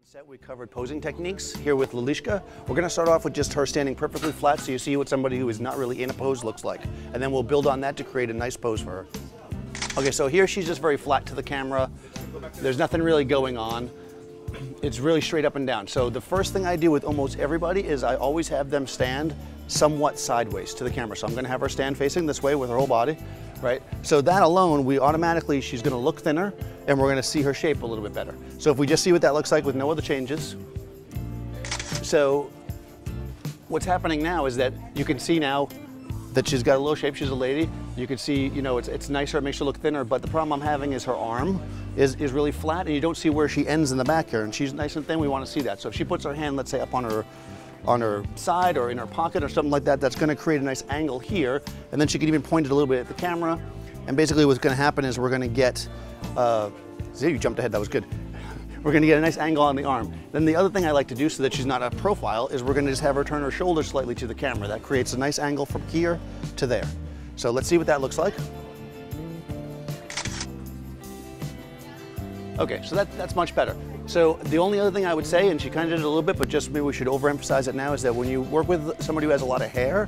Set, we covered posing techniques here with Lalishka. We're going to start off with just her standing perfectly flat so you see what somebody who is not really in a pose looks like. And then we'll build on that to create a nice pose for her. Okay, so here she's just very flat to the camera. There's nothing really going on. It's really straight up and down. So the first thing I do with almost everybody is I always have them stand somewhat sideways to the camera. So I'm going to have her stand facing this way with her whole body, right? So that alone, she's going to look thinner and we're going to see her shape a little bit better. So if we just see what that looks like with no other changes. So what's happening now is that you can see now that she's got a little shape, she's a lady. You can see, you know, it's nicer, it makes her look thinner, but the problem I'm having is her arm is really flat and you don't see where she ends in the back here, and she's nice and thin, we want to see that. So if she puts her hand, let's say, up on her side or in her pocket or something like that, that's going to create a nice angle here, and then she can even point it a little bit at the camera, and basically what's going to happen is we're going to get, see, you jumped ahead, that was good. We're going to get a nice angle on the arm. Then the other thing I like to do so that she's not a profile is we're going to just have her turn her shoulders slightly to the camera. That creates a nice angle from here to there. So let's see what that looks like. Okay, so that's much better. So the only other thing I would say, and she kind of did it a little bit, but just maybe we should overemphasize it now, is that when you work with somebody who has a lot of hair,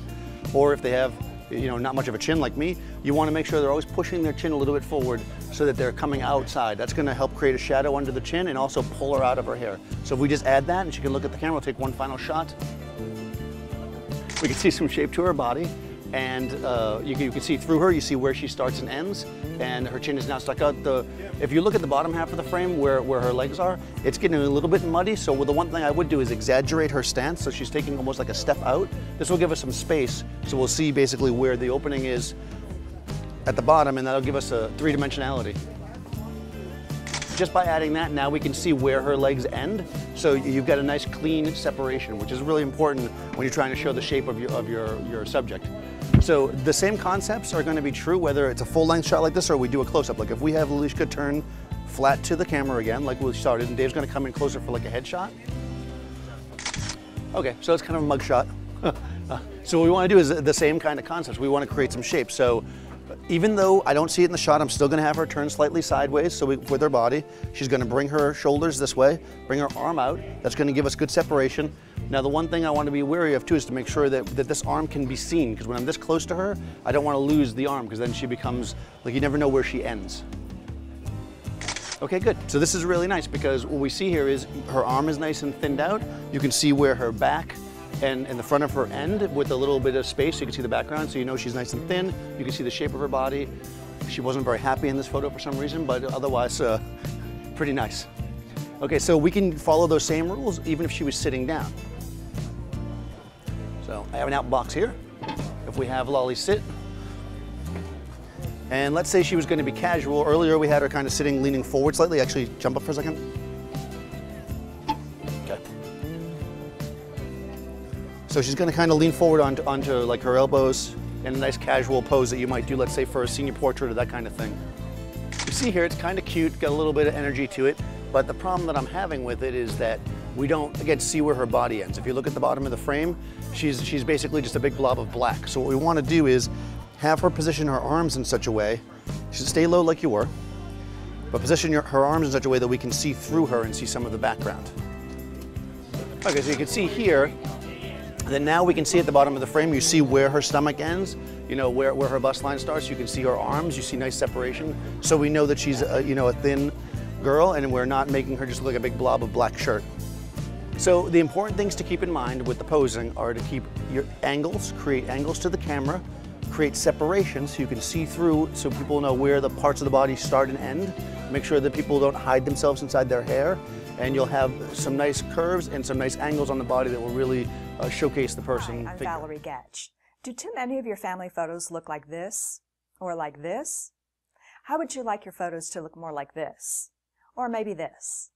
or if they have, you know, not much of a chin like me, you want to make sure they're always pushing their chin a little bit forward so that they're coming outside. That's going to help create a shadow under the chin and also pull her out of her hair. So if we just add that and she can look at the camera, we'll take one final shot. We can see some shape to her body, and you can see through her, you see where she starts and ends, and her chin is now stuck out. If you look at the bottom half of the frame where her legs are, it's getting a little bit muddy, so the one thing I would do is exaggerate her stance, so she's taking almost like a step out. This will give us some space, so we'll see basically where the opening is at the bottom, and that'll give us a three-dimensionality. Just by adding that, now we can see where her legs end, so you've got a nice clean separation, which is really important when you're trying to show the shape of your subject. So the same concepts are going to be true whether it's a full-length shot like this or we do a close-up. Like if we have Lalishka turn flat to the camera again, like we started, and Dave's going to come in closer for like a headshot. Okay, so it's kind of a mug shot. So what we want to do is the same kind of concepts. We want to create some shape. So even though I don't see it in the shot, I'm still going to have her turn slightly sideways. So with her body, she's going to bring her shoulders this way, bring her arm out. That's going to give us good separation. Now the one thing I want to be wary of too is to make sure that this arm can be seen, because when I'm this close to her, I don't want to lose the arm, because then she becomes, like, you never know where she ends. Okay, good. So this is really nice because what we see here is her arm is nice and thinned out. You can see where her back and the front of her end with a little bit of space. You can see the background, so you know she's nice and thin. You can see the shape of her body. She wasn't very happy in this photo for some reason, but otherwise pretty nice. Okay, so we can follow those same rules even if she was sitting down. So I have an out box here. If we have Lolly sit, and let's say she was going to be casual. Earlier we had her kind of sitting, leaning forward slightly. Actually, jump up for a second. Okay. So she's going to kind of lean forward onto like her elbows in a nice casual pose that you might do, let's say, for a senior portrait or that kind of thing. You see here, it's kind of cute, got a little bit of energy to it, but the problem that I'm having with it is that we don't, again, see where her body ends. If you look at the bottom of the frame, she's basically just a big blob of black. So what we want to do is have her position her arms in such a way, she should stay low like you were, but position her arms in such a way that we can see through her and see some of the background. Okay, so you can see here, then now we can see at the bottom of the frame, you see where her stomach ends, you know, where her bust line starts. You can see her arms, you see nice separation. So we know that she's you know, a thin girl, and we're not making her just look like a big blob of black shirt. So the important things to keep in mind with the posing are to keep your angles, create angles to the camera, create separation so you can see through, so people know where the parts of the body start and end. Make sure that people don't hide themselves inside their hair, and you'll have some nice curves and some nice angles on the body that will really showcase the person. Hi, I'm Valerie Getch. Do too many of your family photos look like this? Or like this? How would you like your photos to look more like this? Or maybe this?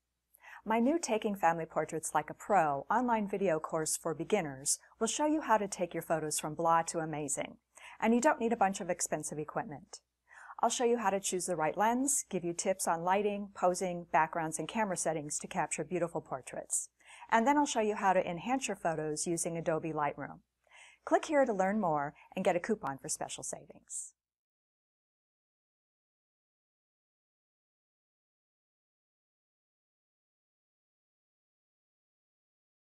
My new Taking Family Portraits Like a Pro online video course for beginners will show you how to take your photos from blah to amazing. And you don't need a bunch of expensive equipment. I'll show you how to choose the right lens, give you tips on lighting, posing, backgrounds, and camera settings to capture beautiful portraits. And then I'll show you how to enhance your photos using Adobe Lightroom. Click here to learn more and get a coupon for special savings.